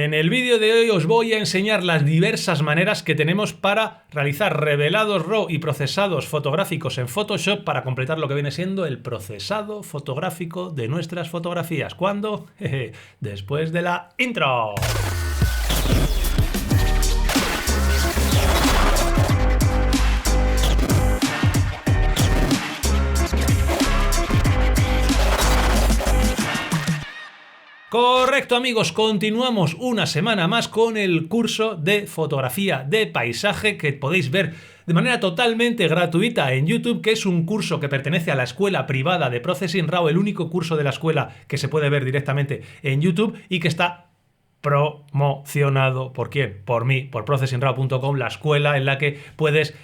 En el vídeo de hoy os voy a enseñar las diversas maneras que tenemos para realizar revelados RAW y procesados fotográficos en Photoshop para completar lo que viene siendo el procesado fotográfico de nuestras fotografías. ¿Cuándo? Después de la intro. Correcto, amigos, continuamos una semana más con el curso de fotografía de paisaje que podéis ver de manera totalmente gratuita en YouTube, que es un curso que pertenece a la escuela privada de Processing RAW, el único curso de la escuela que se puede ver directamente en YouTube y que está promocionado. ¿Por quién? Por mí, por processingraw.com, la escuela en la que puedes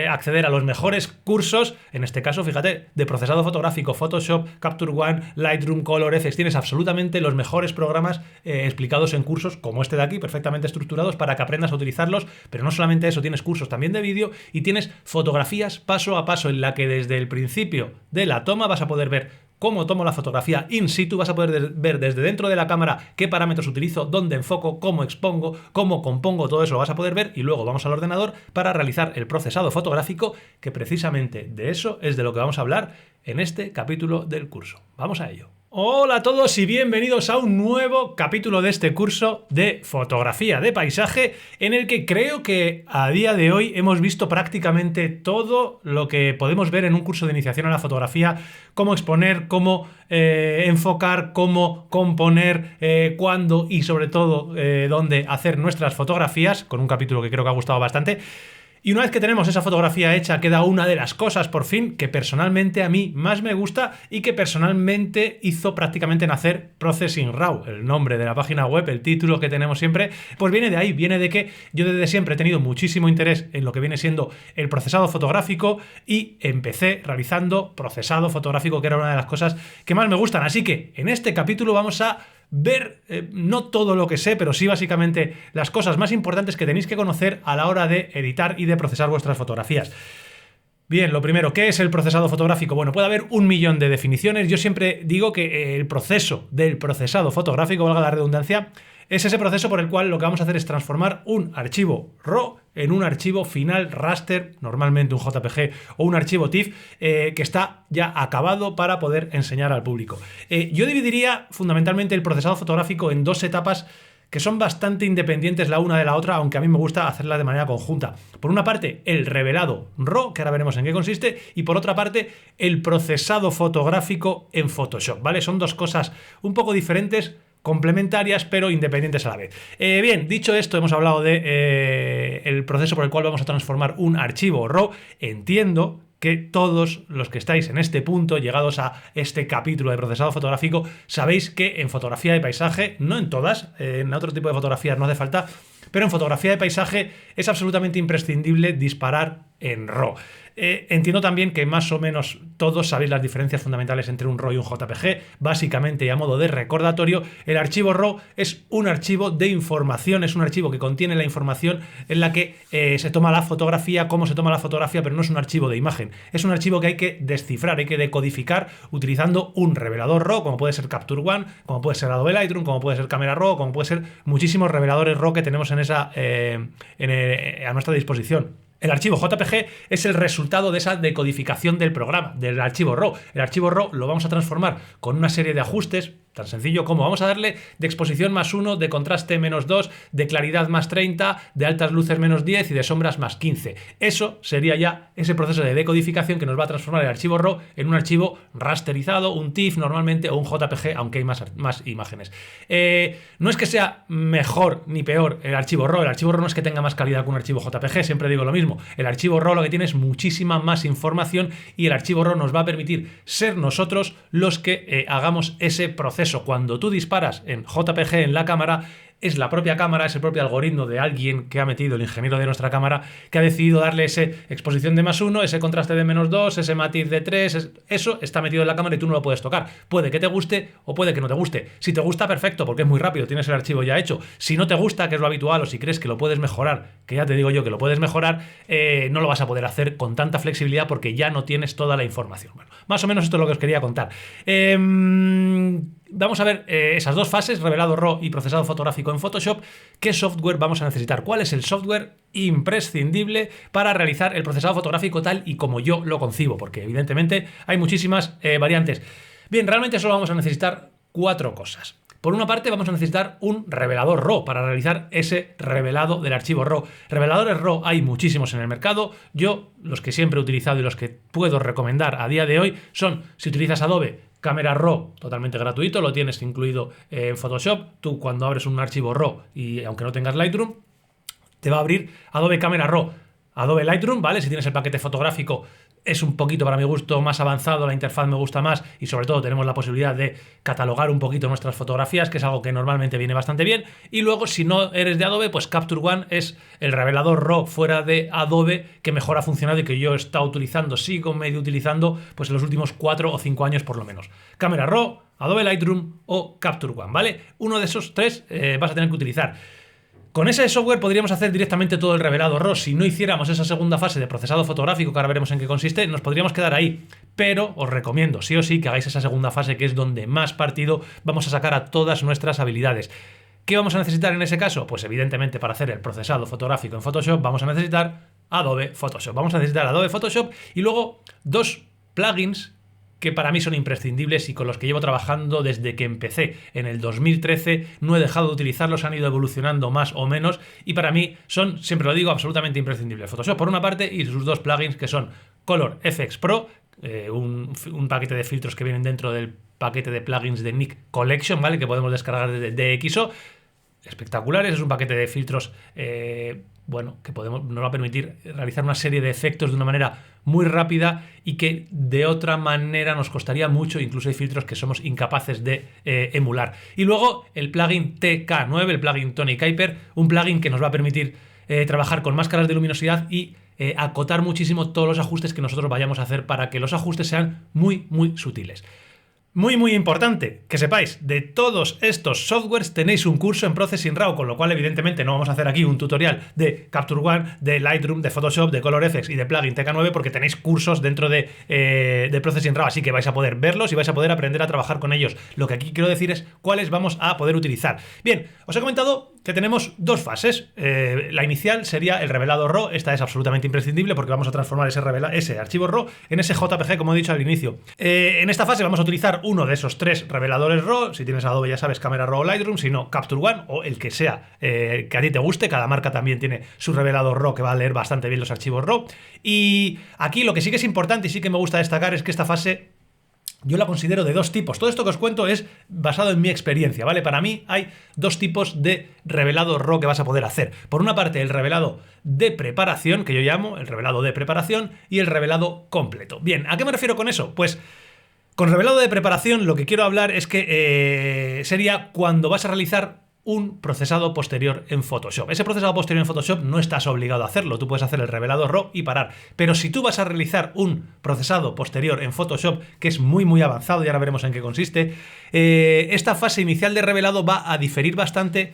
acceder a los mejores cursos, en este caso, fíjate, de procesado fotográfico, Photoshop, Capture One, Lightroom, Color Efex. Tienes absolutamente los mejores programas explicados en cursos como este de aquí, perfectamente estructurados para que aprendas a utilizarlos, pero no solamente eso, tienes cursos también de vídeo y tienes fotografías paso a paso en la que desde el principio de la toma vas a poder ver cómo tomo la fotografía in situ, vas a poder ver desde dentro de la cámara qué parámetros utilizo, dónde enfoco, cómo expongo, cómo compongo, todo eso lo vas a poder ver y luego vamos al ordenador para realizar el procesado fotográfico, que precisamente de eso es de lo que vamos a hablar en este capítulo del curso. Vamos a ello. Hola a todos y bienvenidos a un nuevo capítulo de este curso de fotografía de paisaje en el que creo que a día de hoy hemos visto prácticamente todo lo que podemos ver en un curso de iniciación a la fotografía: cómo exponer, cómo enfocar, cómo componer, cuándo y sobre todo dónde hacer nuestras fotografías, con un capítulo que creo que ha gustado bastante. Y una vez que tenemos esa fotografía hecha, queda una de las cosas, por fin, que personalmente a mí más me gusta y que personalmente hizo prácticamente nacer Processing RAW. El nombre de la página web, el título que tenemos siempre, pues viene de ahí, viene de que yo desde siempre he tenido muchísimo interés en lo que viene siendo el procesado fotográfico y empecé realizando procesado fotográfico, que era una de las cosas que más me gustan. Así que en este capítulo vamos a ver, no todo lo que sé, pero sí básicamente las cosas más importantes que tenéis que conocer a la hora de editar y de procesar vuestras fotografías. Bien, lo primero, ¿qué es el procesado fotográfico? Bueno, puede haber un millón de definiciones. Yo siempre digo que el proceso del procesado fotográfico, valga la redundancia, es ese proceso por el cual lo que vamos a hacer es transformar un archivo RAW en un archivo final raster, normalmente un JPG o un archivo TIFF, que está ya acabado para poder enseñar al público. Yo dividiría fundamentalmente el procesado fotográfico en dos etapas que son bastante independientes la una de la otra, aunque a mí me gusta hacerla de manera conjunta. Por una parte, el revelado RAW, que ahora veremos en qué consiste, y por otra parte, el procesado fotográfico en Photoshop, ¿vale? Son dos cosas un poco diferentes, complementarias pero independientes a la vez. Bien, dicho esto, hemos hablado de el proceso por el cual vamos a transformar un archivo RAW. Entiendo que todos los que estáis en este punto, llegados a este capítulo de procesado fotográfico, sabéis que en fotografía de paisaje, no en todas, en otro tipo de fotografías no hace falta, pero en fotografía de paisaje es absolutamente imprescindible disparar en RAW. Entiendo también que más o menos todos sabéis las diferencias fundamentales entre un RAW y un JPG. Básicamente, y a modo de recordatorio, el archivo RAW es un archivo de información, es un archivo que contiene la información en la que se toma la fotografía, cómo se toma la fotografía, pero no es un archivo de imagen. Es un archivo que hay que descifrar, hay que decodificar utilizando un revelador RAW, como puede ser Capture One, como puede ser Adobe Lightroom, como puede ser Camera Raw, como puede ser muchísimos reveladores RAW que tenemos en a nuestra disposición. El archivo JPG es el resultado de esa decodificación del programa, del archivo RAW. El archivo RAW lo vamos a transformar con una serie de ajustes, tan sencillo como vamos a darle de exposición +1, de contraste -2, de claridad +30, de altas luces -10 y de sombras +15. Eso sería ya ese proceso de decodificación que nos va a transformar el archivo RAW en un archivo rasterizado, un TIFF normalmente o un JPG, aunque hay más imágenes. No es que sea mejor ni peor el archivo RAW no es que tenga más calidad que un archivo JPG, siempre digo lo mismo. El archivo RAW lo que tiene es muchísima más información y el archivo RAW nos va a permitir ser nosotros los que hagamos ese proceso. Cuando tú disparas en JPG en la cámara, es la propia cámara, es el propio algoritmo de alguien que ha metido, el ingeniero de nuestra cámara, que ha decidido darle ese exposición de +1, ese contraste de -2, ese matiz de 3, eso está metido en la cámara y tú no lo puedes tocar. Puede que te guste o puede que no te guste. Si te gusta, perfecto, porque es muy rápido, tienes el archivo ya hecho. Si no te gusta, que es lo habitual, o si crees que lo puedes mejorar, que ya te digo yo que lo puedes mejorar, no lo vas a poder hacer con tanta flexibilidad porque ya no tienes toda la información. Bueno, más o menos esto es lo que os quería contar. Vamos a ver esas dos fases, revelado RAW y procesado fotográfico en Photoshop. ¿Qué software vamos a necesitar? ¿Cuál es el software imprescindible para realizar el procesado fotográfico tal y como yo lo concibo? Porque evidentemente hay muchísimas variantes. Bien, realmente solo vamos a necesitar 4 cosas. Por una parte, vamos a necesitar un revelador RAW para realizar ese revelado del archivo RAW. Reveladores RAW hay muchísimos en el mercado. Yo, los que siempre he utilizado y los que puedo recomendar a día de hoy son, si utilizas Adobe, Camera Raw, totalmente gratuito, lo tienes incluido en Photoshop. Tú, cuando abres un archivo RAW y aunque no tengas Lightroom, te va a abrir Adobe Camera Raw. Adobe Lightroom, ¿vale? Si tienes el paquete fotográfico, es un poquito, para mi gusto, más avanzado, la interfaz me gusta más y sobre todo tenemos la posibilidad de catalogar un poquito nuestras fotografías, que es algo que normalmente viene bastante bien. Y luego, si no eres de Adobe, pues Capture One es el revelador RAW fuera de Adobe que mejor ha funcionado y que yo he estado utilizando, sigo medio utilizando, pues en los últimos 4 o 5 años por lo menos. Camera Raw, Adobe Lightroom o Capture One, ¿vale? Uno de esos 3 vas a tener que utilizar. Con ese software podríamos hacer directamente todo el revelado RAW. Si no hiciéramos esa segunda fase de procesado fotográfico, que ahora veremos en qué consiste, nos podríamos quedar ahí. Pero os recomiendo, sí o sí, que hagáis esa segunda fase, que es donde más partido vamos a sacar a todas nuestras habilidades. ¿Qué vamos a necesitar en ese caso? Pues evidentemente para hacer el procesado fotográfico en Photoshop vamos a necesitar Adobe Photoshop. Vamos a necesitar Adobe Photoshop y luego 2 plugins que para mí son imprescindibles y con los que llevo trabajando desde que empecé en el 2013, no he dejado de utilizarlos, han ido evolucionando más o menos y para mí son, siempre lo digo, absolutamente imprescindibles. Photoshop por una parte y sus 2 plugins que son Color FX Pro, un paquete de filtros que vienen dentro del paquete de plugins de Nik Collection, ¿vale? Que podemos descargar de DxO. Espectaculares, es un paquete de filtros que nos va a permitir realizar una serie de efectos de una manera muy rápida y que de otra manera nos costaría mucho, incluso hay filtros que somos incapaces de emular. Y luego el plugin TK9, el plugin Tony Kuiper, un plugin que nos va a permitir trabajar con máscaras de luminosidad y acotar muchísimo todos los ajustes que nosotros vayamos a hacer para que los ajustes sean muy, muy sutiles. Muy, muy importante que sepáis, de todos estos softwares tenéis un curso en Processing RAW, con lo cual evidentemente no vamos a hacer aquí un tutorial de Capture One, de Lightroom, de Photoshop, de Color FX y de plugin TK9 porque tenéis cursos dentro de Processing RAW, así que vais a poder verlos y vais a poder aprender a trabajar con ellos. Lo que aquí quiero decir es cuáles vamos a poder utilizar. Bien, os he comentado que tenemos 2 fases. La inicial sería el revelado RAW, esta es absolutamente imprescindible porque vamos a transformar ese archivo RAW en ese JPG, como he dicho al inicio. En esta fase vamos a utilizar uno de esos 3 reveladores RAW. Si tienes Adobe, ya sabes, Camera Raw o Lightroom, si no, Capture One o el que sea que a ti te guste. Cada marca también tiene su revelador RAW que va a leer bastante bien los archivos RAW. Y aquí lo que sí que es importante y sí que me gusta destacar es que esta fase yo la considero de 2 tipos. Todo esto que os cuento es basado en mi experiencia, ¿vale? Para mí hay 2 tipos de revelado RAW que vas a poder hacer. Por una parte, el revelado de preparación, que yo llamo el revelado de preparación, y el revelado completo. Bien, ¿a qué me refiero con eso? Pues con revelado de preparación lo que quiero hablar es que sería cuando vas a realizar un procesado posterior en Photoshop. Ese procesado posterior en Photoshop no estás obligado a hacerlo, tú puedes hacer el revelado RAW y parar, pero si tú vas a realizar un procesado posterior en Photoshop, que es muy muy avanzado y ahora veremos en qué consiste, esta fase inicial de revelado va a diferir bastante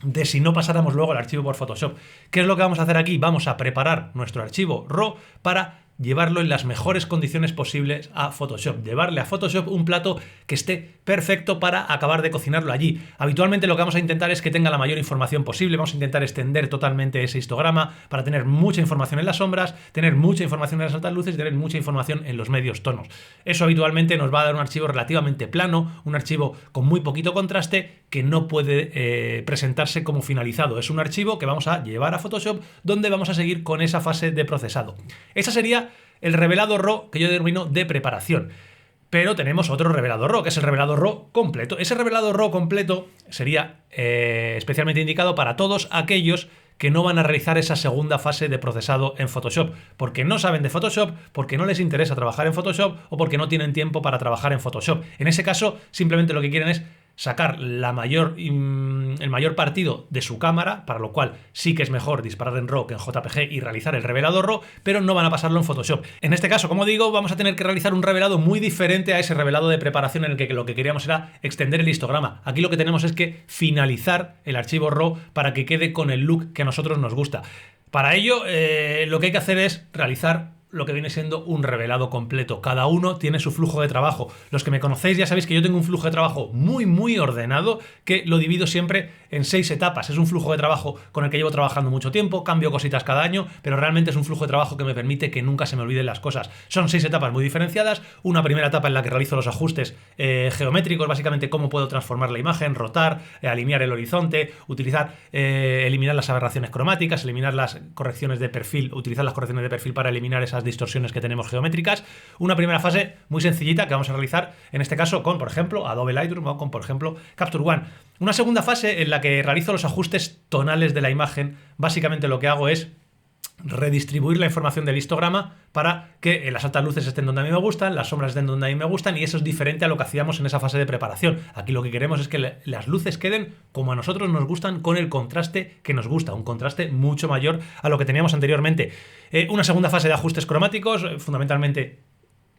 de si no pasáramos luego el archivo por Photoshop. ¿Qué es lo que vamos a hacer aquí? Vamos a preparar nuestro archivo RAW para llevarlo en las mejores condiciones posibles a Photoshop, llevarle a Photoshop un plato que esté perfecto para acabar de cocinarlo allí. Habitualmente lo que vamos a intentar es que tenga la mayor información posible, vamos a intentar extender totalmente ese histograma para tener mucha información en las sombras, tener mucha información en las altas luces y tener mucha información en los medios tonos. Eso habitualmente nos va a dar un archivo relativamente plano, un archivo con muy poquito contraste que no puede presentarse como finalizado. Es un archivo que vamos a llevar a Photoshop donde vamos a seguir con esa fase de procesado. Esa sería el revelado RAW que yo denomino de preparación. Pero tenemos otro revelado RAW, que es el revelado RAW completo. Ese revelado RAW completo sería especialmente indicado para todos aquellos que no van a realizar esa segunda fase de procesado en Photoshop, porque no saben de Photoshop, porque no les interesa trabajar en Photoshop o porque no tienen tiempo para trabajar en Photoshop. En ese caso, simplemente lo que quieren es sacar el mayor partido de su cámara, para lo cual sí que es mejor disparar en RAW que en JPG y realizar el revelado RAW, pero no van a pasarlo en Photoshop. En este caso, como digo, vamos a tener que realizar un revelado muy diferente a ese revelado de preparación en el que lo que queríamos era extender el histograma. Aquí lo que tenemos es que finalizar el archivo RAW para que quede con el look que a nosotros nos gusta. Para ello, lo que hay que hacer es realizar lo que viene siendo un revelado completo. Cada uno tiene su flujo de trabajo. Los que me conocéis ya sabéis que yo tengo un flujo de trabajo muy ordenado, que lo divido siempre en 6 etapas. Es un flujo de trabajo con el que llevo trabajando mucho tiempo, cambio cositas cada año, pero realmente es un flujo de trabajo que me permite que nunca se me olviden las cosas. Son 6 etapas muy diferenciadas. Una primera etapa en la que realizo los ajustes geométricos, básicamente cómo puedo transformar la imagen, rotar, alinear el horizonte, eliminar las aberraciones cromáticas, eliminar las correcciones de perfil, utilizar las correcciones de perfil para eliminar esas distorsiones que tenemos geométricas. Una primera fase muy sencillita que vamos a realizar en este caso con, por ejemplo, Adobe Lightroom o con, por ejemplo, Capture One. Una segunda fase en la que realizo los ajustes tonales de la imagen. Básicamente lo que hago es redistribuir la información del histograma para que las altas luces estén donde a mí me gustan, las sombras estén donde a mí me gustan, y eso es diferente a lo que hacíamos en esa fase de preparación. Aquí lo que queremos es que las luces queden como a nosotros nos gustan, con el contraste que nos gusta, un contraste mucho mayor a lo que teníamos anteriormente. Una segunda fase de ajustes cromáticos, fundamentalmente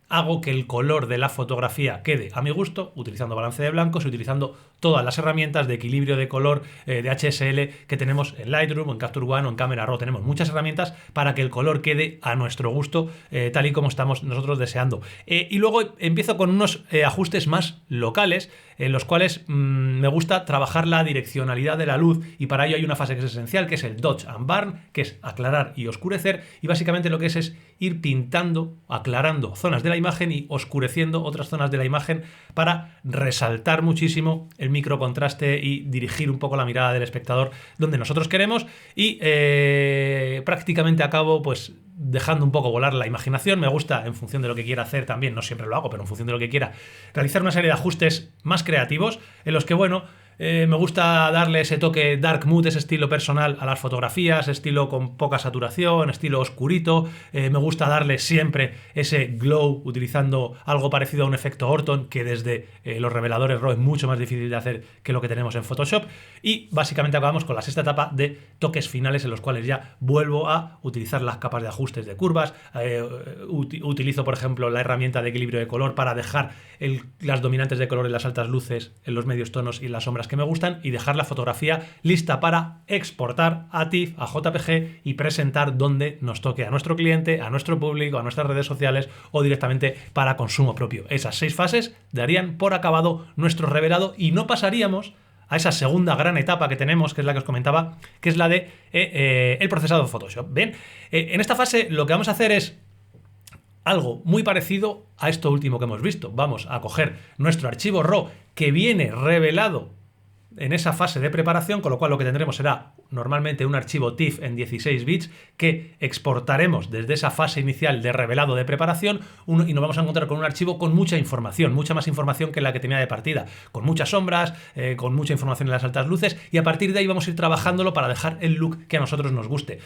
hago que el color de la fotografía quede a mi gusto, utilizando balance de blancos y utilizando todas las herramientas de equilibrio de color de HSL que tenemos en Lightroom, o en Capture One o en Camera Raw. Tenemos muchas herramientas para que el color quede a nuestro gusto, tal y como estamos nosotros deseando. Y luego empiezo con unos ajustes más locales, en los cuales me gusta trabajar la direccionalidad de la luz, y para ello hay una fase que es esencial, que es el Dodge and Burn, que es aclarar y oscurecer, y básicamente lo que es ir pintando, aclarando zonas de la imagen y oscureciendo otras zonas de la imagen para resaltar muchísimo el microcontraste y dirigir un poco la mirada del espectador donde nosotros queremos, y prácticamente acabo pues dejando un poco volar la imaginación. Me gusta, en función de lo que quiera hacer también, no siempre lo hago, pero en función de lo que quiera, realizar una serie de ajustes más creativos en los que, bueno, me gusta darle ese toque dark mood, ese estilo personal a las fotografías, estilo con poca saturación, estilo oscurito. Me gusta darle siempre ese glow utilizando algo parecido a un efecto Orton, que desde los reveladores RAW es mucho más difícil de hacer que lo que tenemos en Photoshop. Y básicamente acabamos con la sexta etapa de toques finales, en los cuales ya vuelvo a utilizar las capas de ajustes de curvas. Utilizo, por ejemplo, la herramienta de equilibrio de color para dejar las dominantes de color en las altas luces, en los medios tonos y en las sombras que me gustan, y dejar la fotografía lista para exportar a TIFF, a JPG, y presentar donde nos toque a nuestro cliente, a nuestro público, a nuestras redes sociales, o directamente para consumo propio. Esas 6 fases darían por acabado nuestro revelado, y no pasaríamos a esa segunda gran etapa que tenemos, que es la que os comentaba, que es la de el procesado de Photoshop. Bien, en esta fase lo que vamos a hacer es algo muy parecido a esto último que hemos visto. Vamos a coger nuestro archivo RAW que viene revelado en esa fase de preparación, con lo cual lo que tendremos será normalmente un archivo TIFF en 16 bits que exportaremos desde esa fase inicial de revelado de preparación, y nos vamos a encontrar con un archivo con mucha información, mucha más información que la que tenía de partida, con muchas sombras, con mucha información en las altas luces, y a partir de ahí vamos a ir trabajándolo para dejar el look que a nosotros nos guste.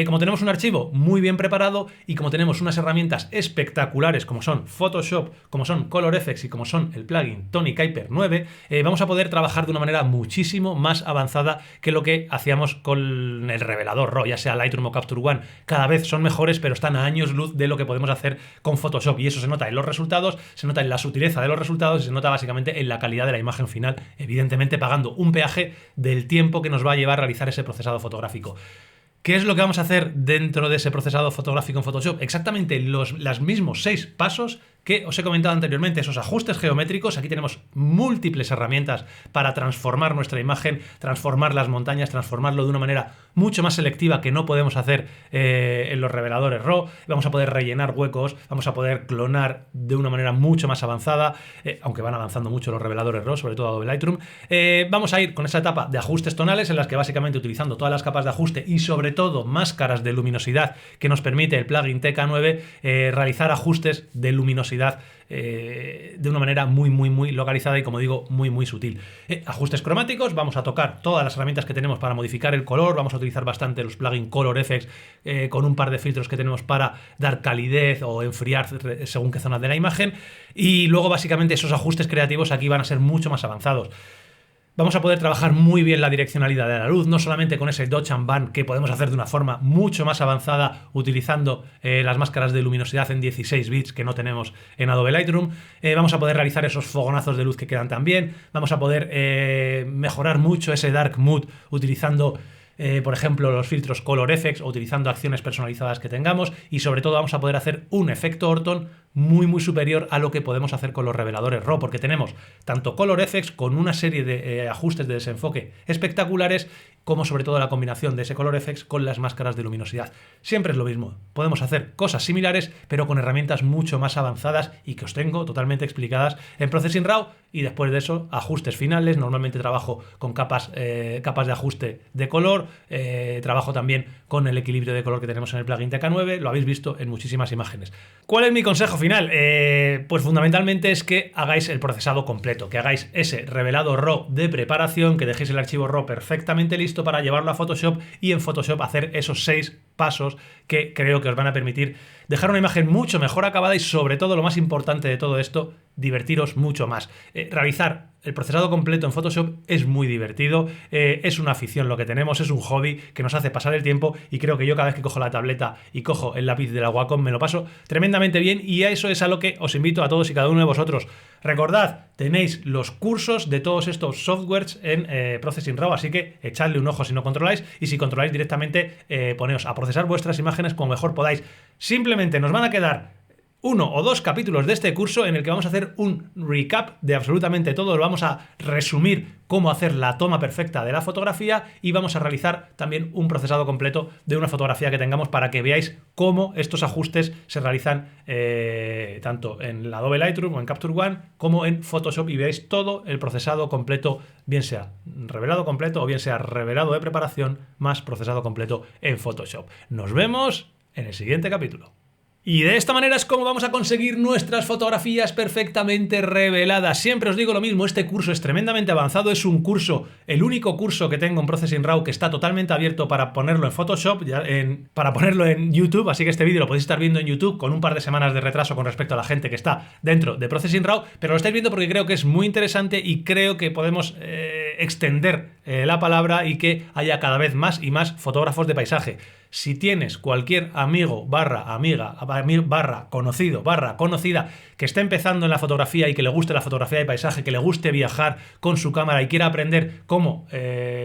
Como tenemos un archivo muy bien preparado y como tenemos unas herramientas espectaculares como son Photoshop, como son ColorFX y como son el plugin Tony Kuiper 9, vamos a poder trabajar de una manera muchísimo más avanzada que lo que hacíamos con el revelador RAW, ya sea Lightroom o Capture One. Cada vez son mejores, pero están a años luz de lo que podemos hacer con Photoshop, y eso se nota en los resultados, se nota en la sutileza de los resultados y se nota básicamente en la calidad de la imagen final, evidentemente pagando un peaje del tiempo que nos va a llevar a realizar ese procesado fotográfico. ¿Qué es lo que vamos a hacer dentro de ese procesado fotográfico en Photoshop? Exactamente los mismos 6 pasos que os he comentado anteriormente, esos ajustes geométricos. Aquí tenemos múltiples herramientas para transformar nuestra imagen, transformar las montañas, transformarlo de una manera mucho más selectiva que no podemos hacer en los reveladores RAW. Vamos a poder rellenar huecos, vamos a poder clonar de una manera mucho más avanzada, aunque van avanzando mucho los reveladores RAW, sobre todo Adobe Lightroom. Vamos a ir con esa etapa de ajustes tonales, en las que básicamente, utilizando todas las capas de ajuste y sobre todo máscaras de luminosidad que nos permite el plugin TK9, realizar ajustes de luminosidad de una manera muy localizada y, como digo, muy sutil. Ajustes cromáticos, vamos a tocar todas las herramientas que tenemos para modificar el color. Vamos a utilizar bastante los plugins ColorFX con un par de filtros que tenemos para dar calidez o enfriar según qué zonas de la imagen, y luego básicamente esos ajustes creativos aquí van a ser mucho más avanzados. Vamos a poder trabajar muy bien la direccionalidad de la luz, no solamente con ese Dodge and Burn que podemos hacer de una forma mucho más avanzada utilizando las máscaras de luminosidad en 16 bits que no tenemos en Adobe Lightroom. Vamos a poder realizar esos fogonazos de luz que quedan también. Vamos a poder mejorar mucho ese dark mood utilizando por ejemplo, los filtros Color Efex o utilizando acciones personalizadas que tengamos, y sobre todo vamos a poder hacer un efecto Orton muy superior a lo que podemos hacer con los reveladores RAW, porque tenemos tanto Color Efex con una serie de ajustes de desenfoque espectaculares, como sobre todo la combinación de ese Color Efex con las máscaras de luminosidad. Siempre es lo mismo, podemos hacer cosas similares pero con herramientas mucho más avanzadas y que os tengo totalmente explicadas en Processing RAW, y después de eso ajustes finales. Normalmente trabajo con capas de ajuste de color, trabajo también con el equilibrio de color que tenemos en el plugin TK9, lo habéis visto en muchísimas imágenes. ¿Cuál es mi consejo final? Pues fundamentalmente es que hagáis el procesado completo, que hagáis ese revelado RAW de preparación, que dejéis el archivo RAW perfectamente listo para llevarlo a Photoshop, y en Photoshop hacer esos 6 pasos que creo que os van a permitir dejar una imagen mucho mejor acabada y, sobre todo, lo más importante de todo esto, divertiros mucho más. Realizar el procesado completo en Photoshop es muy divertido, es una afición lo que tenemos, es un hobby que nos hace pasar el tiempo, y creo que yo cada vez que cojo la tableta y cojo el lápiz de la Wacom me lo paso tremendamente bien, y a eso es a lo que os invito a todos y cada uno de vosotros. Recordad, tenéis los cursos de todos estos softwares en Processing RAW, así que echadle un ojo si no controláis, y si controláis directamente, poneos a procesar vuestras imágenes como mejor podáis. Simplemente nos van a quedar 1 o 2 capítulos de este curso en el que vamos a hacer un recap de absolutamente todo. Lo vamos a resumir cómo hacer la toma perfecta de la fotografía, y vamos a realizar también un procesado completo de una fotografía que tengamos para que veáis cómo estos ajustes se realizan tanto en la Adobe Lightroom o en Capture One como en Photoshop, y veáis todo el procesado completo, bien sea revelado completo o bien sea revelado de preparación más procesado completo en Photoshop. Nos vemos en el siguiente capítulo. Y de esta manera es como vamos a conseguir nuestras fotografías perfectamente reveladas. Siempre os digo lo mismo, este curso es tremendamente avanzado, es un curso, el único curso que tengo en Processing RAW que está totalmente abierto para ponerlo en Photoshop, para ponerlo en YouTube, así que este vídeo lo podéis estar viendo en YouTube con un par de semanas de retraso con respecto a la gente que está dentro de Processing RAW, pero lo estáis viendo porque creo que es muy interesante y creo que podemos extender la palabra y que haya cada vez más y más fotógrafos de paisaje. Si tienes cualquier amigo amiga conocido conocida que esté empezando en la fotografía y que le guste la fotografía de paisaje, que le guste viajar con su cámara y quiera aprender cómo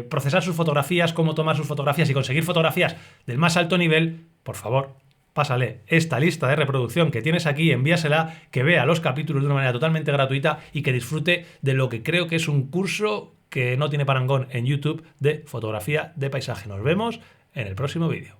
procesar sus fotografías, cómo tomar sus fotografías y conseguir fotografías del más alto nivel, por favor, pásale esta lista de reproducción que tienes aquí, envíasela, que vea los capítulos de una manera totalmente gratuita y que disfrute de lo que creo que es un curso que no tiene parangón en YouTube de fotografía de paisaje. Nos vemos en el próximo vídeo.